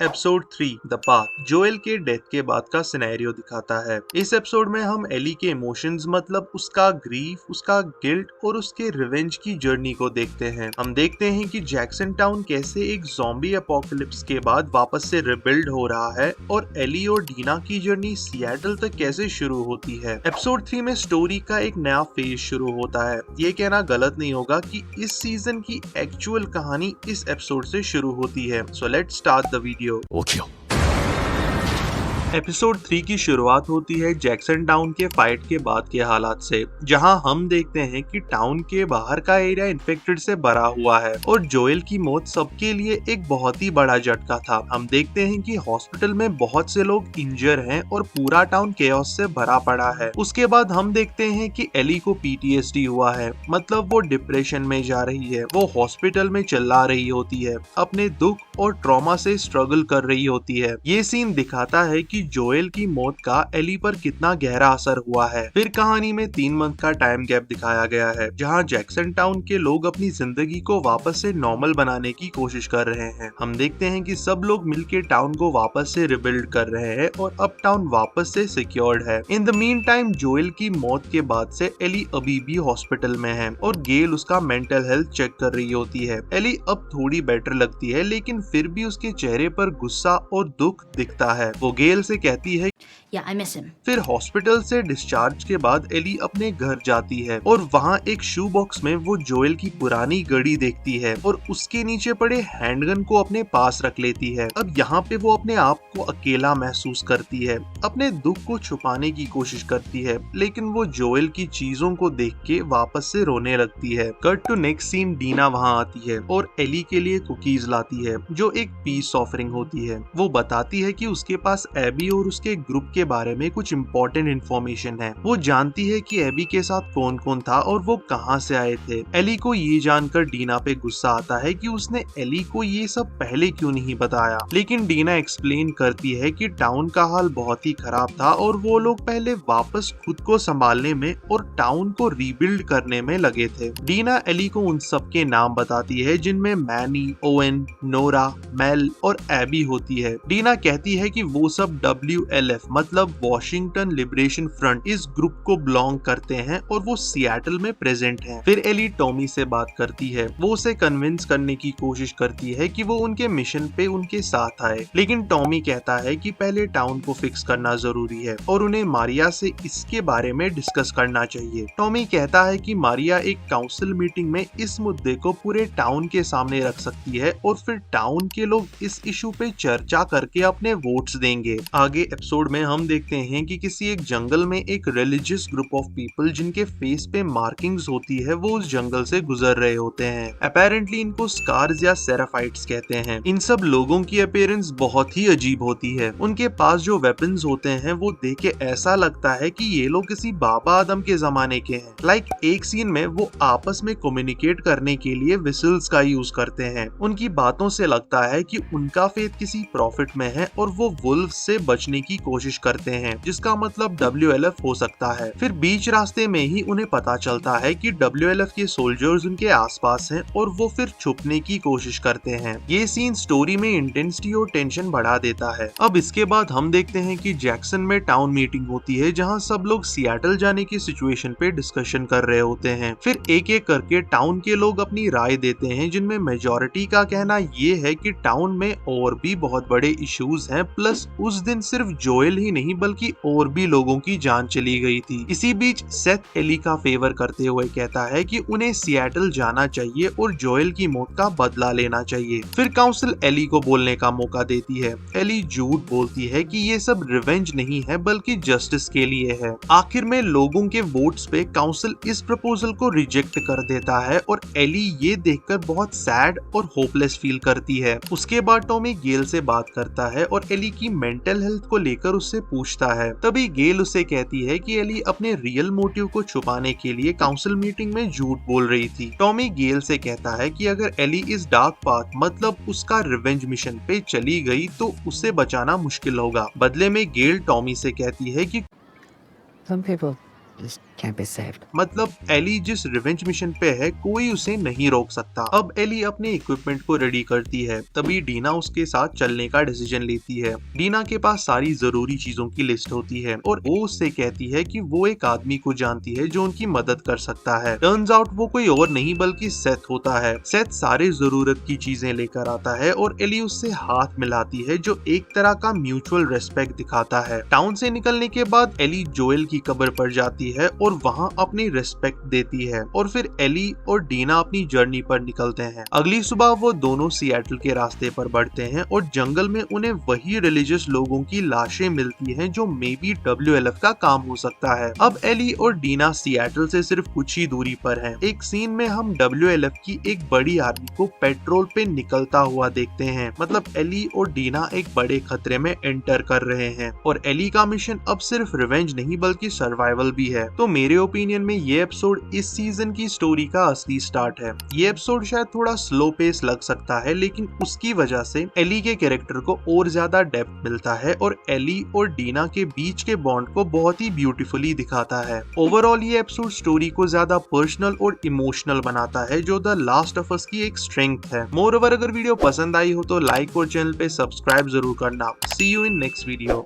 Episode 3 the path Joel के death के बाद का सिनेरियो दिखाता है। इस एपिसोड में हम एली के इमोशंस मतलब उसका ग्रीफ, उसका गिल्ट और उसके रिवेंज की जर्नी को देखते हैं। हम देखते हैं कि जैक्सन टाउन कैसे एक ज़ॉम्बी एपोकलिप्स के बाद वापस से रिबिल्ड हो रहा है और एली और डीना की जर्नी सिएटल तक कैसे शुरू होती है। एपिसोड 3 में स्टोरी का एक नया फेज शुरू होता है। ये कहना गलत नहीं होगा कि इस सीजन की एक्चुअल कहानी इस एपिसोड से शुरू होती है। So let's start the video. 起きろ。 episode 3 की शुरुआत होती है जैक्सन टाउन के फाइट के बाद के हालात से, जहां हम देखते हैं कि टाउन के बाहर का एरिया इन्फेक्टेड से भरा हुआ है और जोएल की मौत सबके लिए एक बहुत ही बड़ा झटका था। हम देखते हैं कि हॉस्पिटल में बहुत से लोग इंजर हैं और पूरा टाउन केओस से भरा पड़ा है। उसके बाद हम देखते हैं कि एली को पीटीएसडी हुआ है, मतलब वो डिप्रेशन में जा रही है। वो हॉस्पिटल में चिल्ला रही होती है, अपने दुख और ट्रॉमा से स्ट्रगल कर रही होती है। ये सीन दिखाता है कि जोएल की मौत का एली पर कितना गहरा असर हुआ है। फिर कहानी में 3 मंथ का टाइम गैप दिखाया गया है, जहां जैक्सन टाउन के लोग अपनी जिंदगी को वापस से नॉर्मल बनाने की कोशिश कर रहे हैं। हम देखते हैं कि सब लोग मिलकर टाउन को वापस से रिबिल्ड कर रहे हैं और अब टाउन वापस से सिक्योर्ड है। In the mean time Joel की मौत के बाद से एली अभी भी हॉस्पिटल में है और गेल उसका मेंटल हेल्थ चेक कर रही होती है। एली अब थोड़ी बेटर लगती है, लेकिन फिर भी उसके चेहरे पर गुस्सा और दुख दिखता है। वो गेल से कहती है। Yeah, I miss him. फिर हॉस्पिटल से डिस्चार्ज के बाद एली अपने घर जाती है और वहाँ एक शू बॉक्स में वो जोएल की पुरानी घड़ी देखती है और उसके नीचे पड़े हैंडगन को अपने पास रख लेती है। अब यहाँ पे वो अपने आप को अकेला महसूस करती है, अपने दुख को छुपाने की कोशिश करती है, लेकिन वो जोएल की चीजों को देख के वापस से रोने लगती है। Cut to next scene, Dina वहाँ आती है और एली के लिए कुकीज लाती है, जो एक पीस ऑफरिंग होती है। वो बताती है कि उसके पास एबी और उसके ग्रुप के बारे में कुछ इम्पोर्टेंट इन्फॉर्मेशन है। वो जानती है कि एबी के साथ कौन कौन था और वो कहां से आए थे। एली को ये जानकर डीना पे गुस्सा आता है कि उसने एली को ये सब पहले क्यों नहीं बताया, लेकिन डीना एक्सप्लेन करती है कि टाउन का हाल बहुत ही खराब था और वो लोग पहले वापस खुद को संभालने में और टाउन को रीबिल्ड करने में लगे थे। डीना एली को उन सब के नाम बताती है जिनमें मैनी, ओवेन, नोरा, मेल और एबी होती है। डीना कहती है कि वो सब WLF मतलब वॉशिंगटन लिबरेशन फ्रंट इस ग्रुप को बिलोंग करते हैं और वो सिएटल में प्रेजेंट हैं। फिर एली टॉमी से बात करती है। वो उसे कन्विंस करने की कोशिश करती है कि वो उनके मिशन पे उनके साथ आए, लेकिन टॉमी कहता है कि पहले टाउन को फिक्स करना जरूरी है और उन्हें मारिया से इसके बारे में डिस्कस करना चाहिए। टॉमी कहता है कि मारिया एक काउंसिल मीटिंग में इस मुद्दे को पूरे टाउन के सामने रख सकती है और फिर टाउन के लोग इस इशू पे चर्चा करके अपने वोट्स देंगे। आगे एपिसोड में हम देखते हैं कि किसी एक जंगल में एक रिलीजियस ग्रुप ऑफ पीपल जिनके फेस पे मार्किंग्स होती है, वो उस जंगल से गुजर रहे होते हैं। अपेरेंटली इनको स्कार्स या सेराफाइट्स कहते हैं। इन सब लोगों की अपीयरेंस बहुत ही अजीब होती है। उनके पास जो वेपन्स होते हैं वो देख के ऐसा लगता है कि ये लोग किसी बाबा आदम के जमाने के हैं। लाइक एक सीन में वो आपस में कम्युनिकेट करने के लिए विसल्स का यूज करते हैं। उनकी बातों से लगता है कि उनका फेथ किसी प्रॉफिट में है और वो वुल्फ से बचने की कोशिश करते हैं, जिसका मतलब WLF हो सकता है। फिर बीच रास्ते में ही उन्हें पता चलता है कि WLF के सोल्जर्स उनके आसपास हैं और वो फिर छुपने की कोशिश करते हैं। ये सीन स्टोरी में इंटेंसिटी और टेंशन बढ़ा देता है। अब इसके बाद हम देखते हैं कि जैक्सन में टाउन मीटिंग होती है, जहां सब लोग सिएटल जाने की सिचुएशन पे डिस्कशन कर रहे होते हैं। फिर एक एक करके टाउन के लोग अपनी राय देते हैं, जिनमें मेजॉरिटी का कहना ये है कि टाउन में और भी बहुत बड़े इश्यूज हैं, प्लस उस दिन सिर्फ जोएल ही नहीं बल्कि और भी लोगों की जान चली गई थी। इसी बीच सेथ एली का फेवर करते हुए कहता है कि उन्हें सिएटल जाना चाहिए और जोएल की मौत का बदला लेना चाहिए। फिर काउंसिल एली को बोलने का मौका देती है। एली झूठ बोलती है कि ये सब रिवेंज नहीं है बल्कि जस्टिस के लिए है। आखिर में लोगों के वोट्स पे काउंसिल इस प्रपोजल को रिजेक्ट कर देता है और एली ये देखकर बहुत सैड और होपलेस फील करती है। उसके बाद टॉमी गेल से बात करता है और एली की मेंटल हेल्थ को लेकर उससे पूछता है। तभी गेल उसे कहती है कि एली अपने रियल मोटिव को छुपाने के लिए काउंसिल मीटिंग में झूठ बोल रही थी। टॉमी गेल से कहता है कि अगर एली इस डार्क पाथ मतलब उसका रिवेंज मिशन पे चली गई तो उसे बचाना मुश्किल होगा। बदले में गेल टॉमी से कहती है कि Some people just can't be saved. मतलब एली जिस रिवेंज मिशन पे है कोई उसे नहीं रोक सकता। अब एली अपने इक्विपमेंट को रेडी करती है, तभी डीना उसके साथ चलने का डिसीजन लेती है। डीना के पास सारी जरूरी चीजों की लिस्ट होती है और वो उससे कहती है कि वो एक आदमी को जानती है जो उनकी मदद कर सकता है। टर्न्स आउट वो कोई और नहीं बल्कि सेथ होता है। सेथ सारे जरूरत की चीजें लेकर आता है और एली उससे हाथ मिलाती है, जो एक तरह का म्यूचुअल रेस्पेक्ट दिखाता है। टाउन से निकलने के बाद एली जोएल की कब्र पर जाती है और वहाँ अपनी रिस्पेक्ट देती है और फिर एली और डीना अपनी जर्नी पर निकलते हैं। अगली सुबह वो दोनों सिएटल के रास्ते पर बढ़ते हैं और जंगल में उन्हें वही रिलीजियस लोगों की लाशें मिलती हैं जो मे बी WLF का काम हो सकता है। अब एली और डीना सिएटल से सिर्फ कुछ ही दूरी पर हैं। एक सीन में हम WLF की एक बड़ी आर्मी को पेट्रोल पे निकलता हुआ देखते हैं। मतलब एली और डीना एक बड़े खतरे में एंटर कर रहे हैं और एली का मिशन अब सिर्फ रिवेंज नहीं बल्कि सर्वाइवल भी है। तो मेरे ओपिनियन में ये एपिसोड इस सीजन की स्टोरी का असली स्टार्ट है। ये एपिसोड शायद थोड़ा स्लो पेस लग सकता है, लेकिन उसकी वजह से एली के कैरेक्टर को और ज्यादा डेप्थ मिलता है और एली और डीना के बीच के बॉन्ड को बहुत ही ब्यूटीफुली दिखाता है। ओवरऑल ये एपिसोड स्टोरी को ज्यादा पर्सनल और इमोशनल बनाता है, जो द लास्ट ऑफ अस की एक स्ट्रेंथ है। मोर ओवर, अगर वीडियो पसंद आई हो तो लाइक और चैनल पे सब्सक्राइब जरूर करना। सी यू इन नेक्स्ट वीडियो।